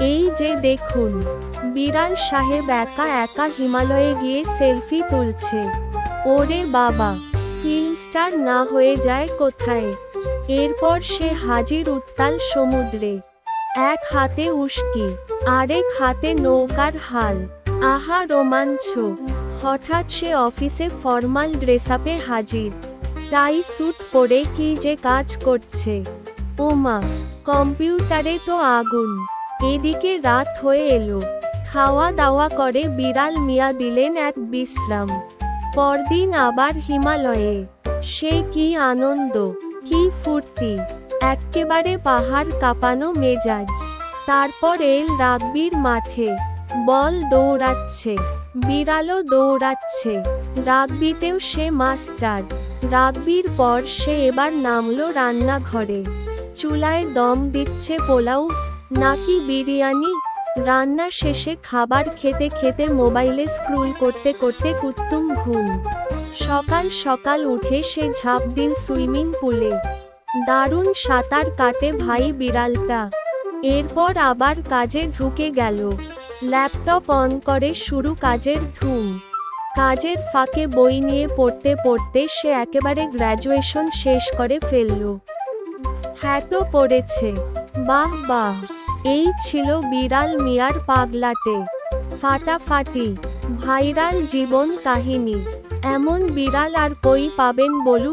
এই যে দেখুন, বিড়াল সাহেব একা একা হিমালয়ে গিয়ে সেলফি তুলছে। ওরে বাবা, ফিল্ম স্টার না হয়ে যায় কোথায়। এরপর সে হাজির উত্তাল সমুদ্রে, এক হাতে উস্কি, আরেক হাতে নৌকার হাল। আহা রোমাঞ্চ! হঠাৎ সে অফিসে ফর্মাল ড্রেসআপে হাজির, টাই স্যুট পরে কি যে কাজ করছে। ওমা, কম্পিউটারে তো আগুন। এদিকে রাত হয়ে এলো, খাওয়া দাওয়া করে বিড়াল মিয়া দিলেন এক বিশ্রাম। পরদিন আবার হিমালয়ে। সে কি আনন্দ, কি ফুর্তি, এক্কেবারে পাহাড় কাঁপানো মেজাজ। তারপর এল রাগবির মাঠে, বল দৌড়াচ্ছে, বিড়ালও দৌড়াচ্ছে। রাগবিতেও সে মাস্টার। রাগবির পর সে এবার নামলো রান্নাঘরে। চুলায় দম দিচ্ছে পোলাও নাকি বিরিয়ানি। রান্না শেষে খাবার খেতে খেতে মোবাইলে স্ক্রল করতে করতে কুত্তুম ঘুম। সকাল সকাল উঠে সে ঝাঁপ দিল সুইমিং পুলে। দারুণ সাঁতার কাটে ভাই বিড়ালটা। এরপর আবার কাজে ঢুকে গেল। ল্যাপটপ অন করে শুরু কাজের ধুম। কাজের ফাঁকে বই নিয়ে পড়তে পড়তে সে একেবারে গ্র্যাজুয়েশন শেষ করে ফেলল। হ্যাটও পড়েছে। বাহ বাহ, এই ছিল বিড়াল মিয়ার পাগলাটে, ফাটাফাটি, ভাইরাল জীবন কাহিনী। এমন বিড়াল আর কই পাবেন বলুন।